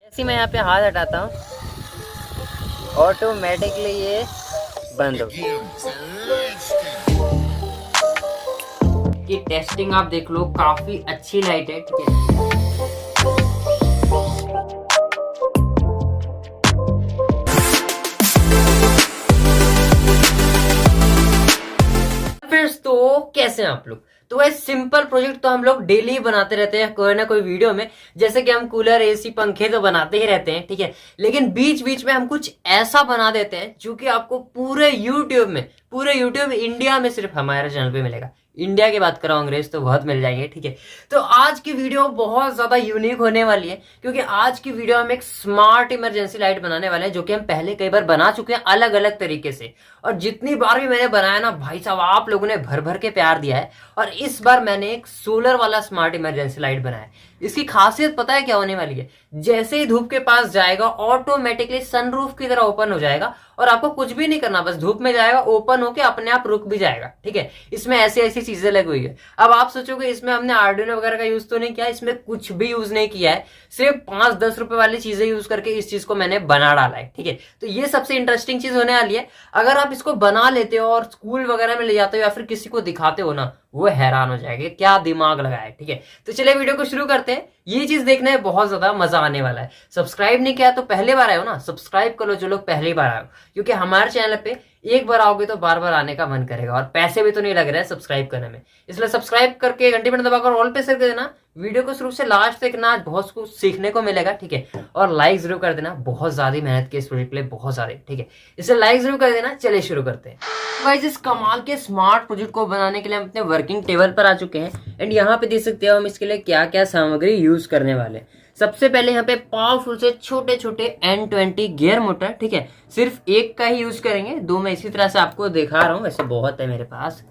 जैसे मैं यहाँ पे हाथ हटाता हूँ ऑटोमेटिकली ये बंद हो कि टेस्टिंग आप देख लो, काफी अच्छी लाइट है। ठीक है, तो कैसे हैं आप लोग? तो वह सिंपल प्रोजेक्ट तो हम लोग डेली बनाते रहते हैं कोई ना कोई वीडियो में, जैसे कि हम कूलर, एसी, पंखे तो बनाते ही रहते हैं। ठीक है, लेकिन बीच बीच में हम कुछ ऐसा बना देते हैं जो कि आपको पूरे यूट्यूब इंडिया में सिर्फ हमारे चैनल पे मिलेगा। इंडिया की बात कर रहा हूँ, अंग्रेज तो बहुत मिल जाएंगे। ठीक है, तो आज की वीडियो बहुत ज्यादा यूनिक होने वाली है, क्योंकि आज की वीडियो हम एक स्मार्ट इमरजेंसी लाइट बनाने वाले हैं, जो कि हम पहले कई बार बना चुके हैं अलग अलग तरीके से। और जितनी बार भी मैंने बनाया ना भाई साहब, आप लोगों ने भर भर के प्यार दिया है। और इस बार मैंने एक सोलर वाला स्मार्ट इमरजेंसी लाइट बनाया है। इसकी खासियत पता है क्या होने वाली है? जैसे ही धूप के पास जाएगा ऑटोमेटिकली सनरूफ की तरह ओपन हो जाएगा, और आपको कुछ भी नहीं करना, बस धूप में जाएगा, ओपन होके अपने आप रुक भी जाएगा। ठीक है, इसमें ऐसी ऐसी चीजें लगी हुई है। अब आप सोचोगे इसमें हमने आर्डिनो वगैरह का यूज तो नहीं किया, इसमें कुछ भी यूज नहीं किया है, सिर्फ 5-10 रुपए वाली चीजें यूज करके इस चीज को मैंने बना डाला है। ठीक है, तो ये सबसे इंटरेस्टिंग चीज होने वाली है। अगर आप इसको बना लेते हो और स्कूल वगैरह में ले जाते हो या फिर किसी को दिखाते हो ना, वो हैरान हो जाएंगे क्या दिमाग लगाया है। ठीक है, तो चलिए वीडियो को शुरू करते हैं। ये चीज देखने में बहुत ज्यादा मजा आने वाला है। सब्सक्राइब नहीं किया तो पहले बार आए हो ना, सब्सक्राइब कर लो जो लोग पहली बार आए हो, क्योंकि हमारे चैनल पे एक बार आओगे तो बार बार आने का मन करेगा, और पैसे भी तो नहीं लग रहे हैं सब्सक्राइब करने में। इसलिए सब्सक्राइब करके घंटी बटन दबाकर ऑल पे सेट कर देना। वीडियो को शुरू से लास्ट तक ना, बहुत कुछ सीखने को मिलेगा। ठीक है, और लाइक जरूर कर देना, बहुत ज्यादा मेहनत की इस प्रोजेक्ट के लिए, बहुत सारे। ठीक है, इसलिए लाइक जरूर कर देना। चलिए शुरू करते हैं। गाइस, इस कमाल के स्मार्ट प्रोजेक्ट को बनाने के लिए हम अपने वर्किंग टेबल पर आ चुके हैं, एंड यहाँ पे देख सकते हो हम इसके लिए क्या क्या सामग्री यूज करने वाले हैं। सबसे पहले यहाँ पे पावरफुल से छोटे छोटे N20 गियर मोटर। ठीक है, सिर्फ एक का ही यूज करेंगे, दो मैं इसी तरह से आपको दिखा रहा हूँ, वैसे बहुत है मेरे पास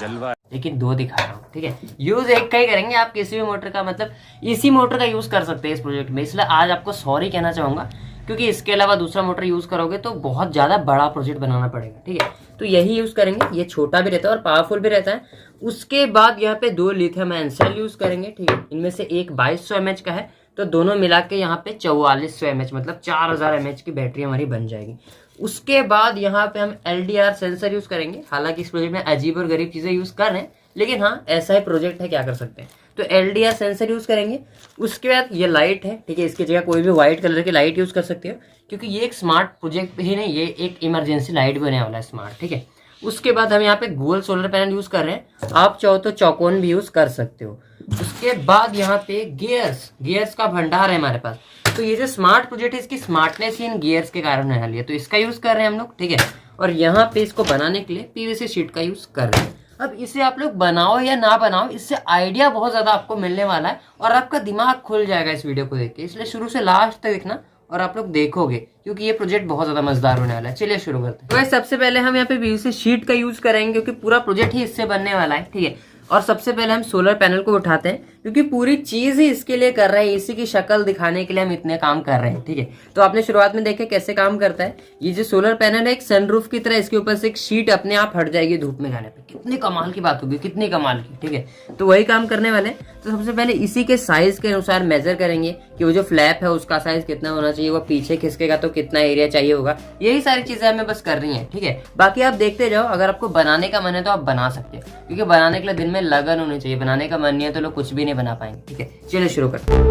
जलवा, लेकिन दो दिखा रहा हूँ। ठीक है, यूज एक का ही करेंगे। आप किसी भी मोटर का, मतलब इसी मोटर का यूज कर सकते हैं इस प्रोजेक्ट में। इसलिए आज आपको सॉरी कहना चाहूंगा, क्योंकि इसके अलावा दूसरा मोटर यूज करोगे तो बहुत ज्यादा बड़ा प्रोजेक्ट बनाना पड़ेगा। ठीक है, तो यही यूज करेंगे। ये छोटा भी रहता है और पावरफुल भी रहता है। उसके बाद यहाँ पे 2 लिथियम आयन सेल यूज करेंगे। ठीक है, इनमें से एक 2200 mAh का है, तो दोनों मिला के यहाँ पे 4400 mAh, मतलब 4000 mAh की बैटरी हमारी बन जाएगी। उसके बाद यहाँ पे हम LDR सेंसर यूज करेंगे। हालांकि इस प्रोजेक्ट में अजीब और गरीब चीजें यूज कर रहे हैं, लेकिन हाँ ऐसा ही प्रोजेक्ट है, क्या कर सकते हैं। तो LDR सेंसर यूज करेंगे। उसके बाद ये लाइट है। ठीक है, इसकी जगह कोई भी व्हाइट कलर की लाइट यूज कर सकते हो, क्योंकि ये एक स्मार्ट प्रोजेक्ट ही नहीं, ये एक इमरजेंसी लाइट बने वाला है स्मार्ट। ठीक है, उसके बाद हम यहाँ पे गोल सोलर पैनल यूज कर रहे हैं, आप चाहो तो चौकोन भी यूज कर सकते हो। उसके बाद यहाँ पे गियर्स का भंडार है हमारे पास। तो ये जो स्मार्ट प्रोजेक्ट है, इसकी स्मार्टनेस ही इन गियर्स के कारण है, तो इसका यूज कर रहे हैं हम लोग। ठीक है, और यहाँ पे इसको बनाने के लिए PVC शीट का यूज कर रहे हैं। अब इसे आप लोग बनाओ या ना बनाओ, इससे आइडिया बहुत ज्यादा आपको मिलने वाला है, और आपका दिमाग खुल जाएगा इस वीडियो को देख के। इसलिए शुरू से लास्ट तक देखना, और आप लोग देखोगे, क्योंकि ये प्रोजेक्ट बहुत ज्यादा मजेदार होने वाला है। चलिए शुरू करते हैं। तो सबसे पहले हम यहाँ पे PVC शीट का यूज करेंगे, क्योंकि पूरा प्रोजेक्ट ही इससे बनने वाला है। ठीक है, और सबसे पहले हम सोलर पैनल को उठाते हैं, क्योंकि पूरी चीज ही इसके लिए कर रहे हैं, इसी की शक्ल दिखाने के लिए हम इतने काम कर रहे हैं। ठीक है, तो आपने शुरुआत में देखे कैसे काम करता है। ये जो सोलर पैनल है एक सनरूफ की तरह, इसके ऊपर से एक शीट अपने आप हट जाएगी धूप में जाने पे। कितनी कमाल की बात होगी, कितनी कमाल की। ठीक है, तो वही काम करने वाले हैं। तो सबसे पहले इसी के साइज के अनुसार मेजर करेंगे कि वो जो फ्लैप है उसका साइज कितना होना चाहिए, वो पीछे खिसकेगा तो कितना एरिया चाहिए होगा। यही सारी चीजें हमें बस कर रही है। ठीक है, बाकी आप देखते जाओ। अगर आपको बनाने का मन है तो आप बना सकते हो, क्योंकि बनाने के लिए दिन में लगन होनी चाहिए। बनाने का मन नहीं है तो लोग कुछ भी नहीं बना पाएंगे। ठीक है, चलिए शुरू करते हैं।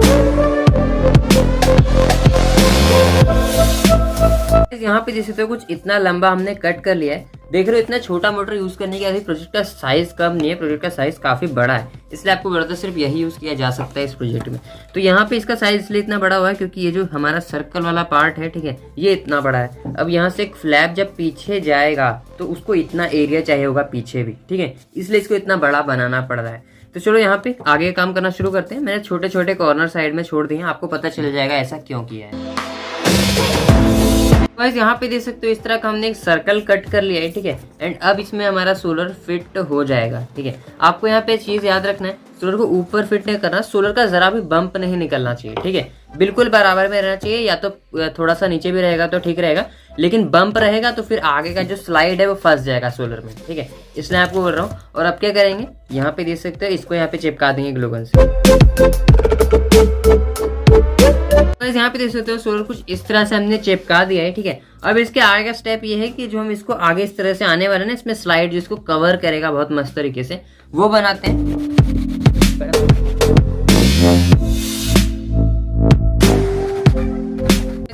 यहाँ पे जैसे तो कुछ इतना लंबा हमने कट कर लिया है। देख रहे हो, इतना छोटा मोटर यूज करने की, प्रोजेक्ट का साइज कम नहीं है, प्रोजेक्ट का साइज काफी बड़ा है, इसलिए आपको बोला था सिर्फ यही यूज किया जा सकता है इस प्रोजेक्ट में। तो यहाँ पे इसका साइज इसलिए इतना बड़ा हुआ है, क्योंकि ये जो हमारा सर्कल वाला पार्ट है, ठीक है, ये इतना बड़ा है। अब यहाँ से एक फ्लैप जब पीछे जाएगा तो उसको इतना एरिया चाहिए होगा पीछे भी। ठीक है, इसलिए इसको इतना बड़ा बनाना पड़ रहा है। तो चलो यहाँ पे आगे काम करना शुरू करते हैं। मैंने छोटे छोटे कॉर्नर साइड में छोड़ दिए हैं, आपको पता चल जाएगा ऐसा क्यों किया है। गाइस, यहाँ पे देख सकते हो इस तरह का हमने एक सर्कल कट कर लिया है। ठीक है, एंड अब इसमें हमारा सोलर फिट हो जाएगा। ठीक है, आपको यहाँ पे चीज याद रखना है, सोलर को ऊपर फिट नहीं करना, सोलर का जरा भी बम्प नहीं निकलना चाहिए। ठीक है, बिल्कुल बराबर में रहना चाहिए, या तो थोड़ा सा नीचे भी रहेगा तो ठीक रहेगा, लेकिन बम्प रहेगा तो फिर आगे का जो स्लाइड है वो फंस जाएगा सोलर में। ठीक है, इसलिए आपको बोल रहा हूँ। और अब क्या करेंगे, यहाँ पे देख सकते हो इसको यहाँ पे चिपका देंगे ग्लू गन से। गाइस यहाँ पे देख सकते हो सोलर कुछ इस तरह से हमने चिपका दिया है, ठीक है। अब इसके आगे का स्टेप ये है कि जो हम इसको आगे इस तरह से आने वाला है ना, इसमें स्लाइड जो इसको कवर करेगा बहुत मस्त तरीके से, वो बनाते हैं।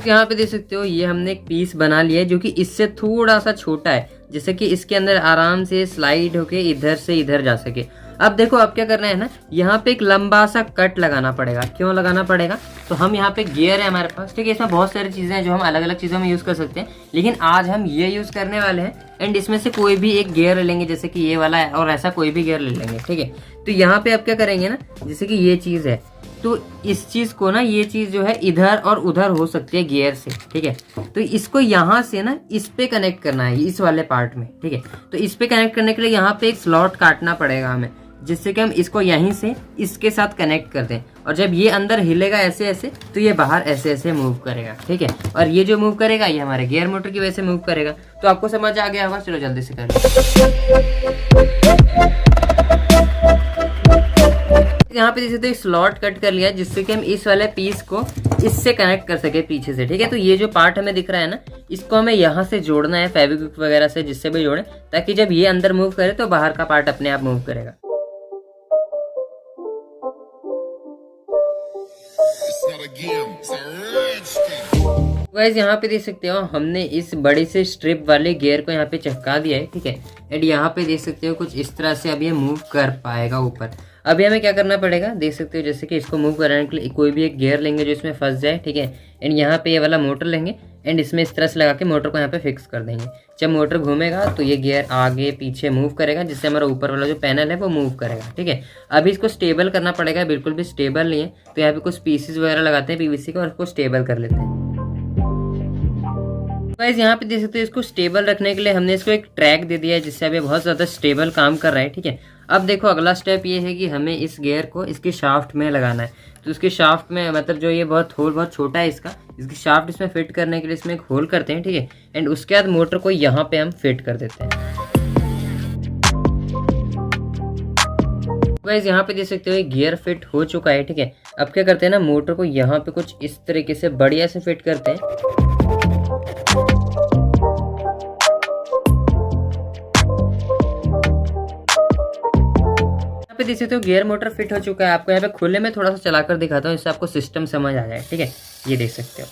यहाँ पे देख सकते हो ये हमने एक पीस बना लिया है जो कि इससे थोड़ा सा छोटा है, जिससे कि इसके अंदर आराम से स्लाइड होके इधर से इधर जा सके। अब देखो अब क्या करना है ना, यहाँ पे एक लंबा सा कट लगाना पड़ेगा। क्यों लगाना पड़ेगा? तो हम यहाँ पे गियर है हमारे पास, ठीक है। इसमें बहुत सारी चीजें हैं जो हम अलग अलग चीजों में यूज कर सकते हैं, लेकिन आज हम ये यूज करने वाले हैं। एंड इसमें से कोई भी एक गियर लेंगे, जैसे कि ये वाला है, और ऐसा कोई भी गियर ले लेंगे, ठीक है। तो यहाँ पे अब क्या करेंगे ना, जैसे कि ये चीज है, तो इस चीज को ना, ये चीज जो है इधर और उधर हो सकती है गियर से, ठीक है। तो इसको यहाँ से ना इस पे कनेक्ट करना है, इस वाले पार्ट में, ठीक है। तो इस पे कनेक्ट करने के लिए यहाँ पे एक स्लॉट काटना पड़ेगा हमें, जिससे कि हम इसको यहीं से इसके साथ कनेक्ट कर दें। और जब ये अंदर हिलेगा ऐसे ऐसे, तो ये बाहर ऐसे ऐसे मूव करेगा, ठीक है। और ये जो मूव करेगा ये हमारे गियर मोटर की वजह से मूव करेगा। तो आपको समझ आ गया होगा, चलो जल्दी से कर यहाँ पे जैसे तो एक स्लॉट कट कर लिया, जिससे कि हम इस वाले पीस को इससे कनेक्ट कर सके पीछे से, ठीक है। तो ये जो पार्ट हमें दिख रहा है ना, इसको हमें यहाँ से जोड़ना है फेविक्विक वगैरह से, जिससे भी जोड़े, ताकि जब ये अंदर मूव करे तो बाहर का पार्ट अपने आप मूव करेगा। गाइस यहाँ पे देख सकते हो हमने इस बड़ी से स्ट्रिप वाले गियर को यहाँ पे चिपका दिया है, ठीक है। एंड यहाँ पे देख सकते हो कुछ इस तरह से अब ये मूव कर पाएगा ऊपर। अभी हमें क्या करना पड़ेगा, देख सकते हो जैसे कि इसको मूव कराने के लिए कोई भी एक गियर लेंगे जो इसमें फंस जाए, ठीक है। एंड यहाँ पे ये वाला मोटर लेंगे, एंड इसमें इस तरह से लगा के मोटर को यहाँ पे फिक्स कर देंगे। जब मोटर घूमेगा तो ये गियर आगे पीछे मूव करेगा, जिससे हमारा ऊपर वाला जो पैनल है वो मूव करेगा, ठीक है। अभी इसको स्टेबल करना पड़ेगा, बिल्कुल भी स्टेबल नहीं है, तो यहाँ पे कुछ पीसेस वगैरह लगाते हैं पीवीसी के और उसको स्टेबल कर लेते हैं। गाइस यहाँ पे देख सकते हो इसको स्टेबल रखने के लिए हमने इसको एक ट्रैक दे दिया है, जिससे अभी बहुत ज़्यादा स्टेबल काम कर रहा है, ठीक है। अब देखो अगला स्टेप ये है कि हमें इस गियर को इसके शाफ्ट में लगाना है। तो इसके शाफ्ट में, मतलब जो ये होल बहुत छोटा है इसका, इसकी शाफ्ट इसमें फिट करने के लिए इसमें एक होल करते हैं, ठीक है। एंड उसके बाद मोटर को यहाँ पे हम फिट कर देते हैं। गाइस यहाँ पे देख सकते हो गियर फिट हो चुका है, ठीक है। अब क्या करते हैं ना, मोटर को यहाँ पे कुछ इस तरीके से बढ़िया से फिट करते हैं। यहाँ पे देख सकते हो गियर मोटर फिट हो चुका है। आपको यहाँ पे खुले में थोड़ा सा चलाकर दिखाता हूँ, इससे आपको सिस्टम समझ आ जाए, ठीक है। ये देख सकते हो।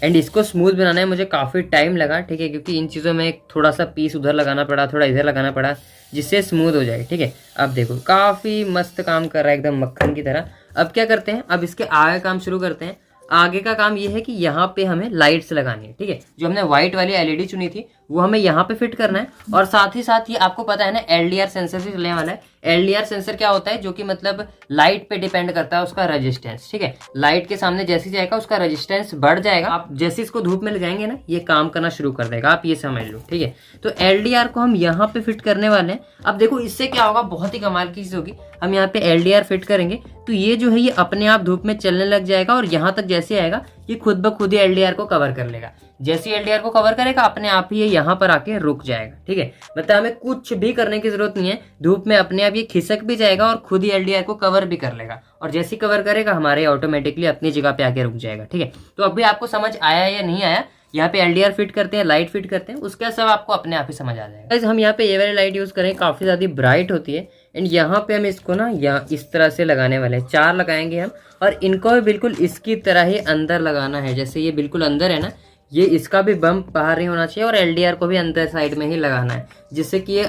एंड इसको स्मूथ बनाने में मुझे काफ़ी टाइम लगा, ठीक है, क्योंकि इन चीज़ों में थोड़ा सा पीस उधर लगाना पड़ा, थोड़ा इधर लगाना पड़ा, जिससे स्मूथ हो जाए, ठीक है। अब देखो काफ़ी मस्त काम कर रहा है, एकदम मक्खन की तरह। अब क्या करते हैं, अब इसके आगे काम शुरू करते हैं। आगे का काम ये है कि यहाँ पे हमें लाइट्स लगानी है, ठीक है। जो हमने व्हाइट वाली एलईडी चुनी थी वो हमें यहाँ पे फिट करना है। और साथ ही साथ ये आपको पता है ना, एलडीआर सेंसर से चलने वाला है। एलडीआर सेंसर क्या होता है, जो कि मतलब लाइट पे डिपेंड करता है उसका रेजिस्टेंस, ठीक है। लाइट के सामने जैसे जाएगा उसका रेजिस्टेंस बढ़ जाएगा। आप जैसे इसको धूप में ले जाएंगे ना, ये काम करना शुरू कर देगा, आप ये समझ लो, ठीक है। तो एलडीआर को हम यहाँ पे फिट करने वाले हैं। अब देखो इससे क्या होगा, बहुत ही कमाल की चीज होगी। हम यहाँ पे एलडीआर फिट करेंगे तो ये जो है ये अपने आप धूप में चलने लग जाएगा, और यहाँ तक जैसे आएगा ये खुद ब खुद ही एलडीआर को कवर कर लेगा। जैसे ही एलडीआर को कवर करेगा अपने आप ही ये यहाँ पर आके रुक जाएगा, ठीक है। मतलब हमें कुछ भी करने की जरूरत नहीं है, धूप में अपने आप ये खिसक भी जाएगा और खुद ही एलडीआर को कवर भी कर लेगा। और जैसे ही कवर करेगा हमारे ऑटोमेटिकली अपनी जगह पे आके रुक जाएगा, ठीक है। तो अभी आपको समझ आया या नहीं आया, यहाँ पे एलडीआर फिट करते हैं, लाइट फिट करते हैं, उसका सब आपको अपने आप ही समझ आ जाएगा। हम यहाँ पे ये वाली लाइट यूज करें, काफी ज्यादा ब्राइट होती है। एंड यहाँ पे हम इसको ना यहाँ इस तरह से लगाने वाले हैं, 4 लगाएंगे हम, और इनको भी बिल्कुल इसकी तरह ही अंदर लगाना है। जैसे ये बिल्कुल अंदर है ना, ये इसका भी बम्प बाहर नहीं होना चाहिए, और एलडीआर को भी अंदर साइड में ही लगाना है, जिससे कि ये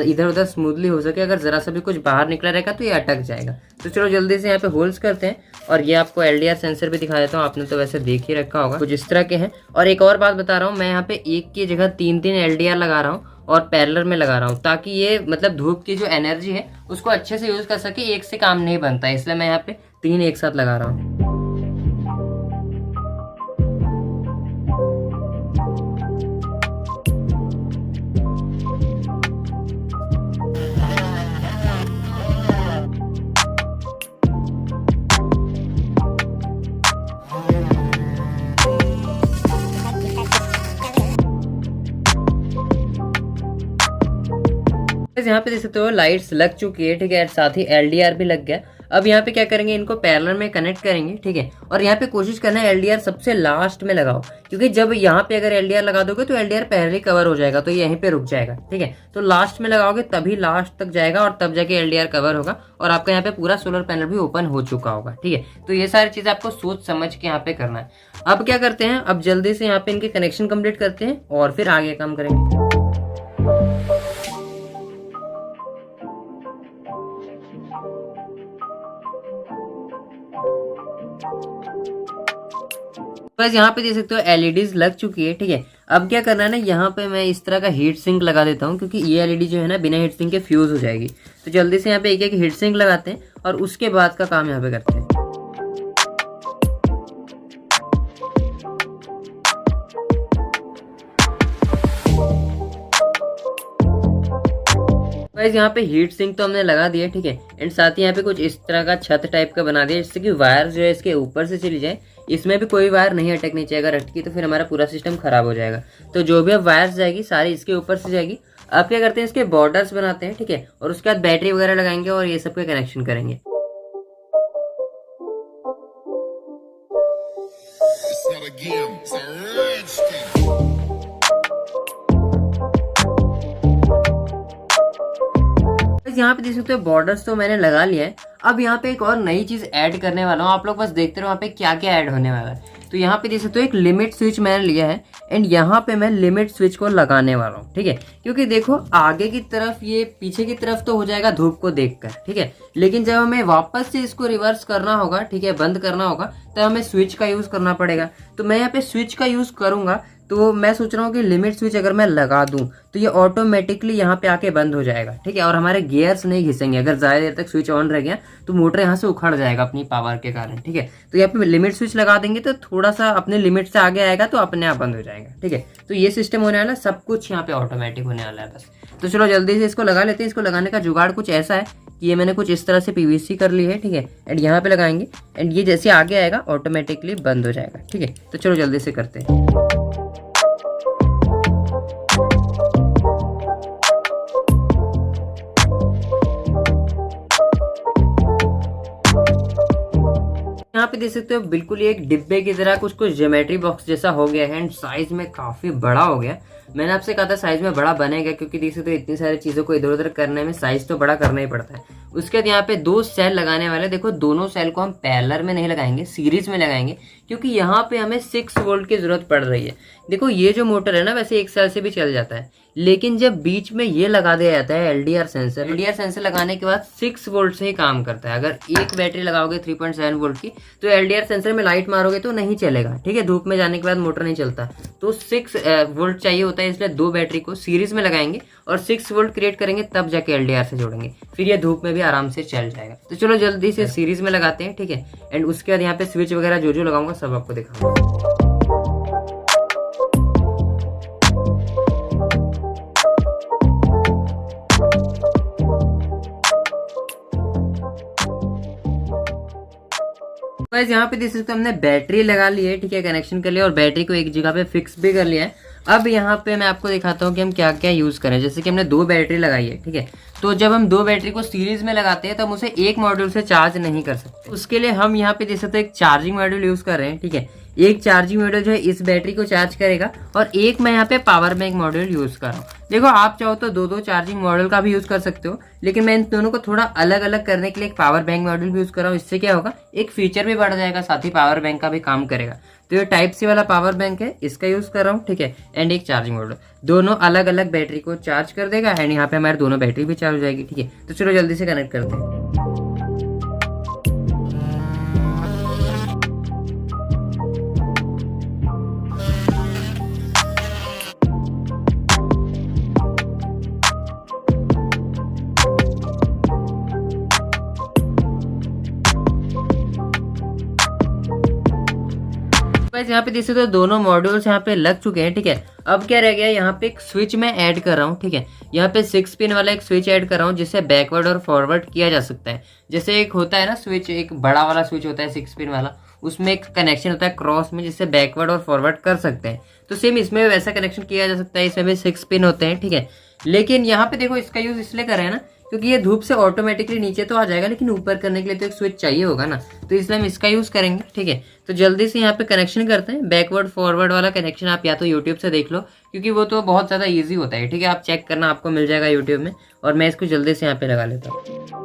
इधर उधर स्मूथली हो सके। अगर जरा सा भी कुछ बाहर निकला रहेगा तो ये अटक जाएगा। तो चलो जल्दी से यहाँ पे होल्स करते हैं, और ये आपको एलडीआर सेंसर भी दिखा देता हूँ। आपने तो वैसे देख ही रखा होगा, कुछ इस तरह के हैं। और एक और बात बता रहा हूँ, मैं यहाँ पे एक की जगह 3-3 एलडीआर लगा रहा हूँ और पैरेलल में लगा रहा हूँ, ताकि ये मतलब धूप की जो एनर्जी है उसको अच्छे से यूज कर सके। एक से काम नहीं बनता है, इसलिए मैं यहाँ पे 3 एक साथ लगा रहा हूँ। बस यहाँ पे देख सकते हो लाइट्स लग चुकी है, ठीक है, साथ ही एलडीआर भी लग गया। अब यहाँ पे क्या करेंगे, इनको पैरेलल में कनेक्ट करेंगे, ठीक है। और यहाँ पे कोशिश करना है एलडीआर सबसे लास्ट में लगाओ, क्योंकि जब यहाँ पे अगर एलडीआर लगा दोगे तो एलडीआर पहले ही कवर हो जाएगा, तो यहीं पे रुक जाएगा, ठीक है। तो लास्ट में लगाओगे तभी लास्ट तक जाएगा और तब जाके एलडीआर कवर होगा और आपका यहाँ पे पूरा सोलर पैनल भी ओपन हो चुका होगा, ठीक है। तो ये सारी चीज आपको सोच समझ के यहाँ पे करना है। अब क्या करते हैं, अब जल्दी से यहाँ पे इनके कनेक्शन कंप्लीट करते हैं और फिर आगे काम करेंगे। बस यहाँ पे देख सकते हो एलईडीज लग चुकी है, ठीक है। अब क्या करना है ना, यहाँ पे मैं इस तरह का हीट सिंक लगा देता हूँ, क्योंकि ये एलईडी जो है ना बिना हीट सिंक के फ्यूज हो जाएगी। तो जल्दी से यहाँ पे एक एक हीट सिंक लगाते हैं और उसके बाद का काम यहाँ पे करते हैं। गाइस यहाँ पे हीट सिंक तो हमने लगा दिया, ठीक है। एंड साथ ही यहाँ पे कुछ इस तरह का छत टाइप का बना दिया, जिससे कि वायर जो है इसके ऊपर से चली जाए। इसमें भी कोई वायर नहीं अटकनी चाहिए, अगर अटकी तो फिर हमारा पूरा सिस्टम खराब हो जाएगा। तो जो भी अब वायर्स जाएगी सारी इसके ऊपर से जाएगी। अब क्या करते हैं, इसके बॉर्डर्स बनाते हैं, ठीक है, और उसके बाद बैटरी वगैरह लगाएंगे और ये सब का कनेक्शन करेंगे। यहाँ पे देख सकते हो बॉर्डर्स तो मैंने लगा लिया है। अब यहाँ पे एक और नई चीज ऐड करने वाला हूँ, आप लोग बस देखते रहो वहाँ पे क्या क्या ऐड होने वाला है। तो यहाँ पे देख सकते हो एक लिमिट स्विच मैंने लिया है एंड यहाँ पे मैं लिमिट स्विच को लगाने वाला हूँ, ठीक है। क्योंकि देखो आगे की तरफ ये पीछे की तरफ तो हो जाएगा धूप को देखकर, ठीक है, लेकिन जब हमें वापस से इसको रिवर्स करना होगा, ठीक है, बंद करना होगा, तो हमें स्विच का यूज करना पड़ेगा। तो मैं यहाँ पे स्विच का यूज करूंगा। तो मैं सोच रहा हूँ कि लिमिट स्विच अगर मैं लगा दूं तो ये ऑटोमेटिकली यहाँ पे आके बंद हो जाएगा, ठीक है, और हमारे गियर्स नहीं घिसेंगे। अगर ज्यादा देर तक स्विच ऑन रह गया तो मोटर यहाँ से उखड़ जाएगा अपनी पावर के कारण, ठीक है। तो यहाँ पे लिमिट स्विच लगा देंगे तो थोड़ा सा अपने लिमिट से आगे आएगा तो अपने आप बंद हो जाएगा, ठीक है। तो ये सिस्टम होने वाला है, सब कुछ यहाँ पे ऑटोमेटिक होने वाला है बस। तो चलो जल्दी से इसको लगा लेते हैं। इसको लगाने का जुगाड़ कुछ ऐसा है कि ये मैंने कुछ इस तरह से पीवीसी कर ली है, ठीक है, एंड यहाँ पे लगाएंगे एंड ये जैसे आगे आएगा ऑटोमेटिकली बंद हो जाएगा, ठीक है। तो चलो जल्दी से करते हैं। यहाँ पे देख सकते हो बिल्कुल ही एक डिब्बे की तरह कुछ ज्योमेट्री बॉक्स जैसा हो गया है एंड साइज में काफी बड़ा हो गया। मैंने आपसे कहा था साइज में बड़ा बनेगा, क्योंकि देख सकते हो इतनी सारी चीजों को इधर उधर करने में साइज तो बड़ा करना ही पड़ता है। उसके बाद यहाँ पे 2 सेल लगाने वाले। देखो दोनों सेल को हम पैरेलल में नहीं लगाएंगे, सीरीज में लगाएंगे, क्योंकि यहाँ पे हमें 6 वोल्ट की जरूरत पड़ रही है। देखो ये जो मोटर है ना वैसे एक सेल से भी चल जाता है, लेकिन जब बीच में ये लगा दिया जाता है एलडीआर सेंसर लगाने के बाद 6 वोल्ट से ही काम करता है। अगर एक बैटरी लगाओगे 3.7 वोल्ट की तो एलडीआर सेंसर में लाइट मारोगे तो नहीं चलेगा, ठीक है, धूप में जाने के बाद मोटर नहीं चलता। तो 6 वोल्ट चाहिए होता है, इसलिए 2 बैटरी को सीरीज में लगाएंगे और 6 वोल्ट क्रिएट करेंगे, तब जाके एलडीआर से जोड़ेंगे, फिर ये धूप में भी आराम से चल जाएगा। तो चलो जल्दी से सीरीज में लगाते हैं, ठीक है, एंड उसके बाद यहाँ पे स्विच वगैरह जो जो लगाऊंगा सब आपको दिखाऊंगा। गाइस यहाँ पे देख सकते हो हमने बैटरी लगा ली है, ठीक है, कनेक्शन कर लिया और बैटरी को एक जगह पे फिक्स भी कर लिया है। अब यहाँ पे मैं आपको दिखाता हूँ कि हम क्या क्या यूज करें। जैसे कि हमने 2 बैटरी लगाई है, ठीक है, तो जब हम 2 बैटरी को सीरीज में लगाते हैं तो हम उसे एक मॉड्यूल से चार्ज नहीं कर सकते। उसके लिए हम यहाँ पे देख सकते हो एक चार्जिंग मॉड्यूल यूज कर रहे हैं, ठीक है। एक चार्जिंग मॉड्यूल जो है इस बैटरी को चार्ज करेगा और एक मैं यहाँ पे पावर बैंक मॉड्यूल यूज कर रहा हूँ। देखो आप चाहो तो 2 चार्जिंग मॉड्यूल का भी यूज कर सकते हो, लेकिन मैं इन दोनों को थोड़ा अलग अलग करने के लिए एक पावर बैंक मॉड्यूल भी यूज कर रहा हूँ। इससे क्या होगा, एक फीचर भी बढ़ जाएगा, साथ ही पावर बैंक का भी काम करेगा। तो ये टाइप सी वाला पावर बैंक है, इसका यूज कर रहा हूँ, ठीक है, एंड एक चार्जिंग मॉड्यूल, दोनों अलग अलग बैटरी को चार्ज कर देगा एंड यहाँ पे हमारे दोनों बैटरी भी चार्ज हो जाएगी, ठीक है। तो चलो जल्दी से कनेक्ट करते हैं। यहाँ पे देख सकते हो दोनों मॉड्यूल्स यहाँ पे लग चुके हैं, ठीक है। अब क्या रह गया, यहाँ पे एक स्विच मैं ऐड कर रहा हूँ, ठीक है, यहाँ पे 6 पिन वाला एक स्विच ऐड कर रहा हूँ, जिससे बैकवर्ड और फॉरवर्ड किया जा सकता है। जैसे एक होता है ना स्विच, एक बड़ा वाला स्विच होता है 6 पिन वाला, उसमें एक कनेक्शन होता है क्रॉस में, जिससे बैकवर्ड और फॉरवर्ड कर सकते हैं। तो सेम इसमें वैसा कनेक्शन किया जा सकता है, इसमें भी 6 पिन होते हैं, ठीक है। लेकिन यहाँ पे देखो इसका यूज इसलिए कर रहे हैं ना क्योंकि ये धूप से ऑटोमेटिकली नीचे तो आ जाएगा, लेकिन ऊपर करने के लिए तो एक स्विच चाहिए होगा ना, तो इसलिए हम इसका यूज करेंगे। ठीक है, तो जल्दी से यहाँ पे कनेक्शन करते हैं। बैकवर्ड फॉरवर्ड वाला कनेक्शन आप या तो यूट्यूब से देख लो, क्योंकि वो तो बहुत ज़्यादा ईजी होता है। ठीक है, आप चेक करना, आपको मिल जाएगा यूट्यूब में। और मैं इसको जल्दी से यहाँ पे लगा लेता हूँ।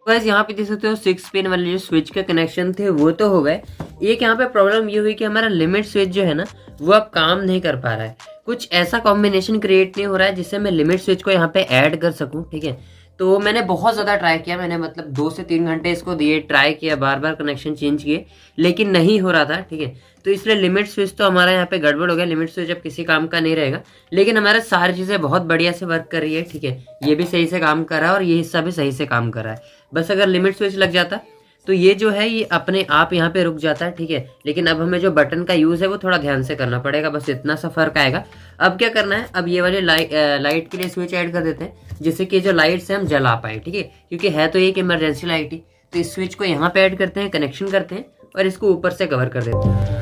गाइस यहाँ पे देख सकते हो 6 पिन वाले जो स्विच के कनेक्शन थे वो तो हो गए। एक यहाँ पे प्रॉब्लम ये हुई कि हमारा लिमिट स्विच जो है ना वो अब काम नहीं कर पा रहा है। कुछ ऐसा कॉम्बिनेशन क्रिएट नहीं हो रहा है जिससे मैं लिमिट स्विच को यहाँ पे ऐड कर सकूं। ठीक है, तो मैंने बहुत ज़्यादा ट्राई किया, मैंने मतलब 2 से 3 घंटे इसको दिए, ट्राई किया, बार बार कनेक्शन चेंज किए, लेकिन नहीं हो रहा था। ठीक है, तो इसलिए लिमिट स्विच तो हमारा यहाँ पे गड़बड़ हो गया। लिमिट स्विच अब किसी काम का नहीं रहेगा, लेकिन हमारा सारी चीज़ें बहुत बढ़िया से वर्क कर रही है। ठीक है, ये भी सही से काम कर रहा है और ये हिस्सा भी सही से काम कर रहा है। बस अगर लिमिट स्विच लग जाता तो ये जो है ये अपने आप यहाँ पे रुक जाता है। ठीक है, लेकिन अब हमें जो बटन का यूज़ है वो थोड़ा ध्यान से करना पड़ेगा, बस इतना सा फर्क आएगा। अब क्या करना है, अब ये वाले लाइट के लिए स्विच ऐड कर देते हैं, जिससे कि जो लाइट से हम जला पाए। ठीक है, क्योंकि है तो एक इमरजेंसी लाइट ही, तो इस स्विच को यहाँ पे ऐड करते हैं, कनेक्शन करते हैं और इसको ऊपर से कवर कर देते हैं।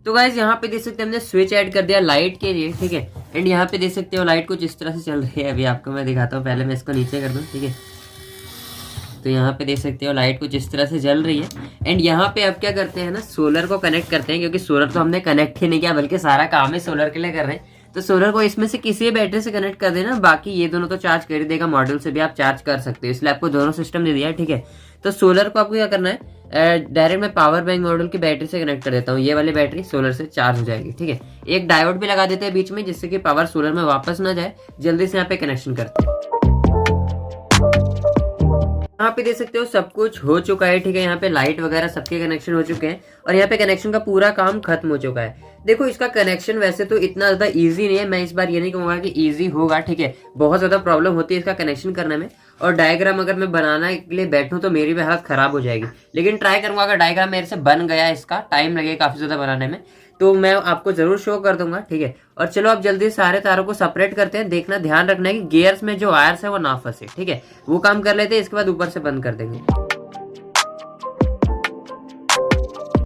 तो गाइस यहाँ पे देख सकते हैं हमने स्विच ऐड कर दिया लाइट के लिए। ठीक है, एंड यहाँ पे देख सकते हो लाइट कुछ इस तरह से चल रही है। अभी आपको मैं दिखाता हूँ, पहले मैं इसको नीचे कर दूँ। ठीक है, तो यहाँ पे देख सकते हो लाइट कुछ इस तरह से जल रही है। एंड यहाँ पे अब क्या करते हैं ना, सोलर को कनेक्ट करते हैं, क्योंकि सोलर तो हमने कनेक्ट ही नहीं किया, बल्कि सारा काम ही सोलर के लिए कर रहे हैं। तो सोलर को इसमें से किसी बैटरी से कनेक्ट कर देना, बाकी ये दोनों तो चार्ज कर ही देगा, मॉड्यूल से भी आप चार्ज कर सकते हो, इसलिए आपको दोनों सिस्टम दे दिया है। ठीक है, तो सोलर को आपको क्या करना है, डायरेक्ट मैं पावर बैंक मॉड्यूल की बैटरी से कनेक्ट कर देता हूँ। ये वाली बैटरी सोलर से चार्ज हो जाएगी। ठीक है, एक डायोड भी लगा देते हैं बीच में, जिससे कि पावर सोलर में वापस ना जाए। जल्दी से यहाँ पे कनेक्शन करते हैं। यहाँ पे देख सकते हो सब कुछ हो चुका है। ठीक है, यहाँ पे लाइट वगैरह सबके कनेक्शन हो चुके हैं और यहाँ पे कनेक्शन का पूरा काम खत्म हो चुका है। देखो इसका कनेक्शन वैसे तो इतना ज्यादा इजी नहीं है, मैं इस बार ये नहीं कहूंगा कि इजी होगा। ठीक है, बहुत ज्यादा प्रॉब्लम होती है इसका कनेक्शन करने में, और डायग्राम अगर मैं बनाने के लिए बैठूं तो मेरी भी हालत खराब हो जाएगी। लेकिन ट्राई करूंगा, अगर डायग्राम मेरे से बन गया, इसका टाइम लगेगा काफी ज्यादा बनाने में, तो मैं आपको जरूर शो कर दूंगा। ठीक है, और चलो अब जल्दी सारे तारों को सेपरेट करते हैं। देखना, ध्यान रखना है कि गियर्स में जो वायर्स है वो ना फंसे। ठीक है, वो काम कर लेते हैं, इसके बाद ऊपर से बंद कर देंगे।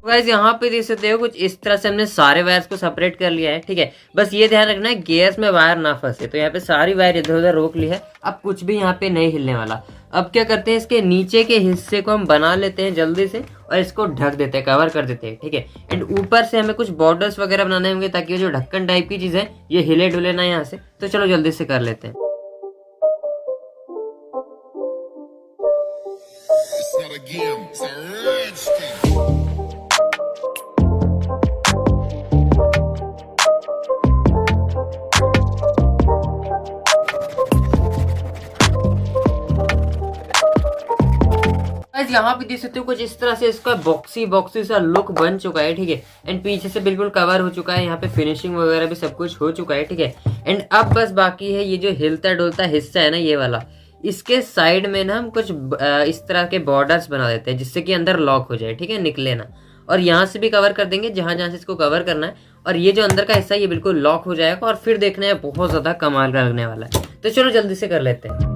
गाइस यहाँ पे देख सकते हो कुछ इस तरह से हमने सारे वायर्स को सेपरेट कर लिया है। ठीक है, बस ये ध्यान रखना है गियर्स में वायर ना फंसे। तो यहाँ पे सारी वायर इधर उधर रोक ली है, अब कुछ भी यहाँ पे नहीं हिलने वाला। अब क्या करते हैं, इसके नीचे के हिस्से को हम बना लेते हैं जल्दी से और इसको ढक देते हैं, कवर कर देते हैं। ठीक है, एंड ऊपर से हमें कुछ बॉर्डर्स वगैरह बनाने होंगे ताकि जो ढक्कन टाइप की चीज है ये हिले डुले ना यहाँ से। तो चलो जल्दी से कर लेते हैं। यहाँ पे देख सकते हो कुछ इस तरह से इसका बॉक्सी सा लुक बन चुका है। ठीक है, एंड पीछे से बिल्कुल कवर हो चुका है, यहाँ पे फिनिशिंग वगैरह भी सब कुछ हो चुका है। ठीक है, एंड अब बस बाकी है ये जो हिलता डुलता हिस्सा है ना, ये वाला, इसके साइड में ना हम कुछ इस तरह के बॉर्डर्स बना देते हैं, जिससे कि अंदर लॉक हो जाए। ठीक है, निकले ना, और यहाँ से भी कवर कर देंगे जहां जहां से इसको कवर करना है, और ये जो अंदर का हिस्सा है ये बिल्कुल लॉक हो जाएगा, और फिर देखने में बहुत ज्यादा कमाल का लगने वाला है। तो चलो जल्दी से कर लेते हैं।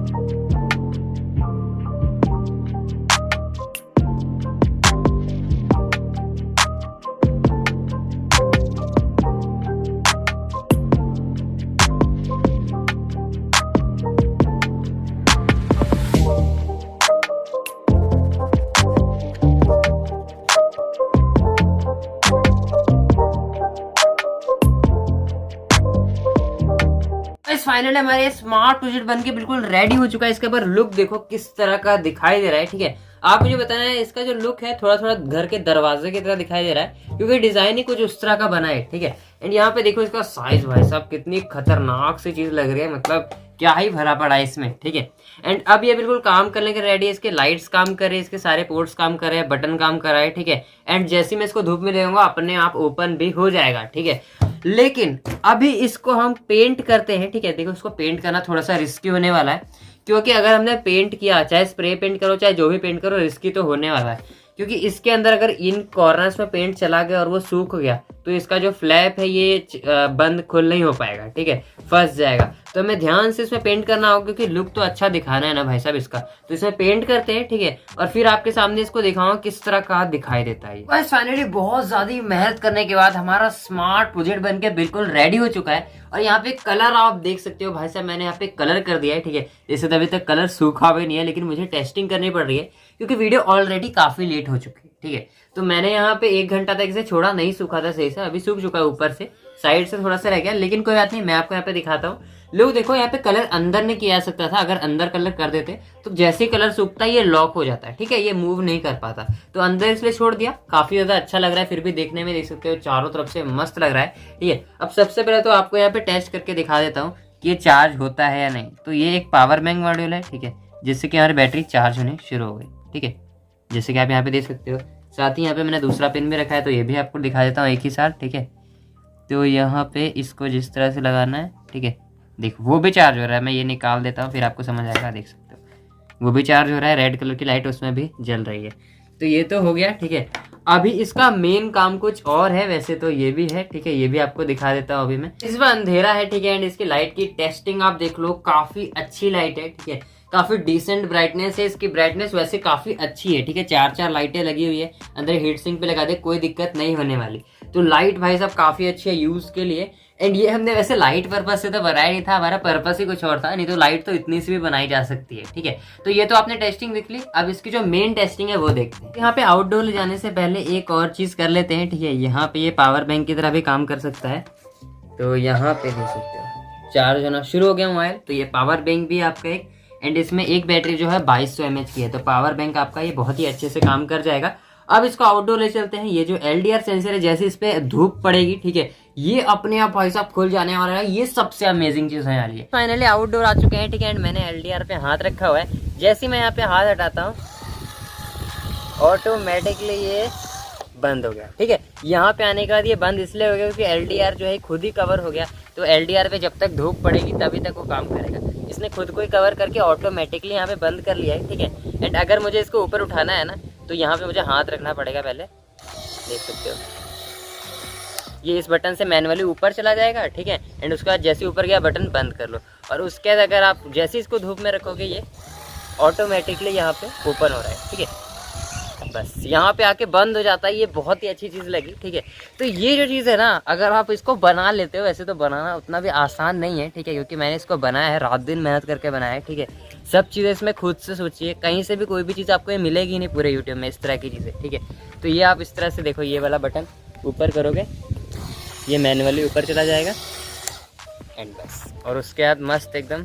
फाइनली हमारे स्मार्ट प्रोजेक्ट बनके बिल्कुल रेडी हो चुका है। इसके ऊपर लुक देखो किस तरह का दिखाई दे रहा है। ठीक है, आप मुझे बताना है इसका जो लुक है थोड़ा थोड़ा घर के दरवाजे की तरह दिखाई दे रहा है, क्योंकि डिजाइन ही कुछ उस तरह का बना है। ठीक है, एंड यहाँ पे देखो इसका साइज, भाई साहब कितनी खतरनाक सी चीज लग रही है, मतलब क्या ही भरा पड़ा है इसमें। ठीक है, एंड अब ये बिल्कुल काम करने के रेडी है। इसके लाइट्स काम कर रहे हैं, इसके सारे पोर्ट्स काम कर रहे हैं, बटन काम कर रहा है। ठीक है, एंड जैसे मैं इसको धूप में देऊंगा अपने आप ओपन भी हो जाएगा। ठीक है, लेकिन अभी इसको हम पेंट करते हैं। ठीक है, देखो इसको पेंट करना थोड़ा सा रिस्की होने वाला है, क्योंकि अगर हमने पेंट किया, चाहे स्प्रे पेंट करो चाहे जो भी पेंट करो, रिस्की तो होने वाला है, क्योंकि इसके अंदर अगर इन कॉर्नर्स में पेंट चला गया और वो सूख गया तो इसका जो फ्लैप है ये बंद खुल नहीं हो पाएगा, ठीक है, फंस जाएगा। तो हमें ध्यान से इसमें पेंट करना होगा, क्योंकि लुक तो अच्छा दिखाना है ना भाई साहब इसका। तो इसमें पेंट करते हैं, ठीक है, और फिर आपके सामने इसको दिखाऊंगा किस तरह का दिखाई देता है। बस फाइनली बहुत ज्यादा मेहनत करने के बाद हमारा स्मार्ट प्रोजेक्ट बनके बिल्कुल रेडी हो चुका है। और यहाँ पे कलर आप देख सकते हो भाई साहब, मैंने यहाँ पे कलर कर दिया है, ठीक है। जैसे तो अभी तक कलर सूखा भी नहीं है, लेकिन मुझे टेस्टिंग करनी पड़ रही है क्योंकि वीडियो ऑलरेडी काफी लेट हो चुकी है, ठीक है। तो मैंने यहाँ पे 1 घंटा तक इसे छोड़ा, नहीं सूखा था सही से, अभी सूख चुका है, ऊपर से साइड से थोड़ा सा रह गया, लेकिन कोई बात नहीं, मैं आपको यहाँ पे दिखाता हूँ। लोग देखो यहाँ पे कलर अंदर नहीं किया जा सकता था, अगर अंदर कलर कर देते तो जैसे ही कलर सूखता है ये लॉक हो जाता है, ठीक है, ये मूव नहीं कर पाता। तो अंदर इसलिए छोड़ दिया, काफी ज्यादा अच्छा लग रहा है, फिर भी देखने में देख सकते हो चारों तरफ से मस्त लग रहा है, ठीक है। अब सबसे पहले तो आपको यहाँ पे टेस्ट करके दिखा देता हूँ कि ये चार्ज होता है या नहीं। तो ये एक पावर बैंक मॉड्यूल है, ठीक है, जिससे कि हमारी बैटरी चार्ज होनी शुरू हो गई, ठीक है, जैसे कि आप यहाँ पे देख सकते हो। साथ ही यहाँ पे मैंने दूसरा पिन भी रखा है, तो ये भी आपको दिखा देता हूँ एक ही साथ, ठीक है। तो यहाँ पे इसको जिस तरह से लगाना है, ठीक है, देखो वो भी चार्ज हो रहा है, मैं ये निकाल देता हूँ फिर आपको समझ आएगा, देख सकते हो वो भी चार्ज हो रहा है, रेड कलर की लाइट उसमें भी जल रही है। तो ये तो हो गया, ठीक है। अभी इसका मेन काम कुछ और है, वैसे तो ये भी है, ठीक है, ये भी आपको दिखा देता हूँ अभी मैं। इसमें अंधेरा है, ठीक है, एंड इसकी लाइट की टेस्टिंग आप देख लो, काफी अच्छी लाइट है, ठीक है, काफी डिसेंट ब्राइटनेस है, इसकी ब्राइटनेस वैसे काफी अच्छी है, ठीक है। 4 लाइटें लगी हुई है, अंदर हीट सिंक पे लगा दे, कोई दिक्कत नहीं होने वाली। तो लाइट भाई साहब काफी अच्छी है यूज के लिए। एंड ये हमने वैसे लाइट पर्पस से तो बनाया नहीं था, हमारा पर्पस ही कुछ और था, नहीं तो लाइट तो इतनी सी भी बनाई जा सकती है, ठीक है। तो ये तो आपने टेस्टिंग देख ली, अब इसकी जो मेन टेस्टिंग है वो देखते हैं। यहाँ पे आउटडोर ले जाने से पहले एक और चीज कर लेते हैं, ठीक है। यहाँ पे ये पावर बैंक की तरह भी काम कर सकता है, तो यहाँ पे देख सकते हो चार्ज होना शुरू हो गया मोबाइल। तो ये पावर बैंक भी आपका एक, एंड इसमें एक बैटरी जो है 2200 mAh की है, तो पावर बैंक आपका ये बहुत ही अच्छे से काम कर जाएगा। अब इसको आउटडोर ले चलते हैं। ये जो LDR सेंसर है, जैसे इस पे धूप पड़ेगी, ठीक है, ये अपने आप भाई साहब खुल जाने वाला है, ये सबसे अमेजिंग चीज है यार। ये फाइनली आउटडोर आ चुके हैं, ठीक है, एंड मैंने LDR पे हाथ रखा हुआ है। जैसे मैं यहाँ पे हाथ हटाता हूँ ऑटोमेटिकली ये बंद हो गया, ठीक है। यहाँ पे आने के बाद ये बंद इसलिए हो गया क्योंकि LDR जो है खुद ही कवर हो गया। तो LDR पे जब तक धूप पड़ेगी तभी तक वो काम करेगा। इसने खुद को ही कवर करके ऑटोमेटिकली यहाँ पे बंद कर लिया है, ठीक है। एंड अगर मुझे इसको ऊपर उठाना है ना, तो यहाँ पे मुझे हाथ रखना पड़ेगा पहले, देख सकते हो ये इस बटन से मैनुअली ऊपर चला जाएगा, ठीक है। एंड उसके बाद जैसे ऊपर गया बटन बंद कर लो, और उसके बाद अगर आप जैसे इसको धूप में रखोगे ये ऑटोमेटिकली यहाँ पे ओपन हो रहा है, ठीक है, बस यहाँ पे आके बंद हो जाता है। ये बहुत ही अच्छी चीज़ लगी, ठीक है। तो ये जो चीज़ है ना, अगर आप इसको बना लेते हो, वैसे तो बनाना उतना भी आसान नहीं है, ठीक है, क्योंकि मैंने इसको बनाया है, रात दिन मेहनत करके बनाया है, ठीक है। सब चीज़ें इसमें खुद से सोचिए, कहीं से भी कोई भी चीज़ आपको ये मिलेगी नहीं पूरे यूट्यूब में, इस तरह की चीज़ें, ठीक है। तो ये आप इस तरह से देखो, ये वाला बटन ऊपर करोगे ये मैनुअली ऊपर चला जाएगा, एंड बस, और उसके बाद मस्त एकदम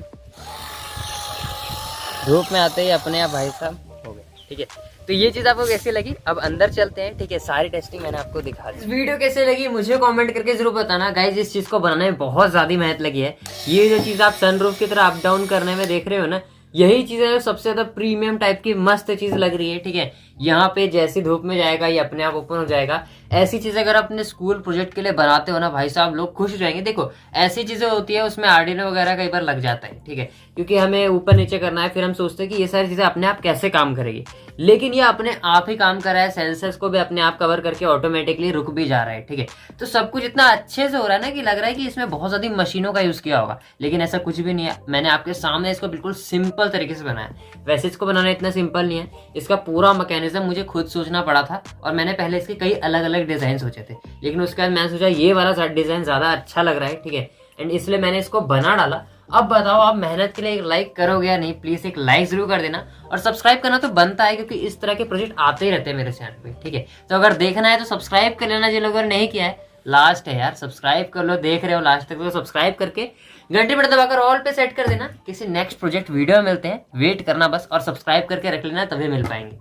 धूप में आते ही अपने आप भाई साहब हो गए, ठीक है। तो ये चीज आपको कैसी लगी, अब अंदर चलते हैं, ठीक है। सारी टेस्टिंग मैंने आपको दिखा दी। वीडियो कैसे लगी मुझे कमेंट करके जरूर बताना गाइस। इस चीज को बनाने में बहुत ज्यादा मेहनत लगी है। ये जो चीज आप सनरूफ की तरह अप डाउन करने में देख रहे हो ना, यही चीज है सबसे ज्यादा प्रीमियम टाइप की मस्त चीज लग रही है, ठीक है। यहाँ पे जैसी धूप में जाएगा ये अपने आप ओपन हो जाएगा। ऐसी चीजें अगर अपने स्कूल प्रोजेक्ट के लिए बनाते हो ना भाई साहब, लोग खुश हो जाएंगे। देखो ऐसी चीजें होती है उसमें आर्डिनो वगैरह कई बार लग जाता है, ठीक है, क्योंकि हमें ऊपर नीचे करना है, फिर हम सोचते हैं कि ये सारी चीजें अपने आप कैसे काम करेगी, लेकिन ये अपने आप ही काम कर रहा है। सेंसर्स को भी अपने आप कवर करके ऑटोमेटिकली रुक भी जा रहा है, ठीक है। तो सब कुछ इतना अच्छे से हो रहा है ना कि लग रहा है कि इसमें बहुत ज्यादा मशीनों का यूज किया होगा, लेकिन ऐसा कुछ भी नहीं है। मैंने आपके सामने इसको बिल्कुल सिंपल तरीके से बनाया। वैसे इसको बनाना इतना सिंपल नहीं है, इसका पूरा मैकेनिज्म मुझे खुद सोचना पड़ा था, और मैंने पहले इसके कई अलग अलग डिजाइन सोचे थे, लेकिन उसके बाद मैंने सोचा ये वाला डिजाइन ज्यादा अच्छा लग रहा है, ठीक है, एंड इसलिए मैंने इसको बना डाला। अब बताओ आप मेहनत के लिए एक लाइक करोगे या नहीं? प्लीज एक लाइक जरूर कर देना, और सब्सक्राइब करना तो बनता है क्योंकि इस तरह के प्रोजेक्ट आते ही रहते हैं मेरे चैनल पे, ठीक है। तो अगर देखना है तो सब्सक्राइब कर लेना, जिन लोगों ने नहीं किया है लास्ट है यार, सब्सक्राइब कर लो। देख रहे हो लास्ट तक तो सब्सक्राइब करके घंटे पर दबाकर ऑल पे सेट कर देना। किसी नेक्स्ट प्रोजेक्ट वीडियो में मिलते हैं, वेट करना बस, और सब्सक्राइब करके रख लेना, तभी मिल पाएंगे।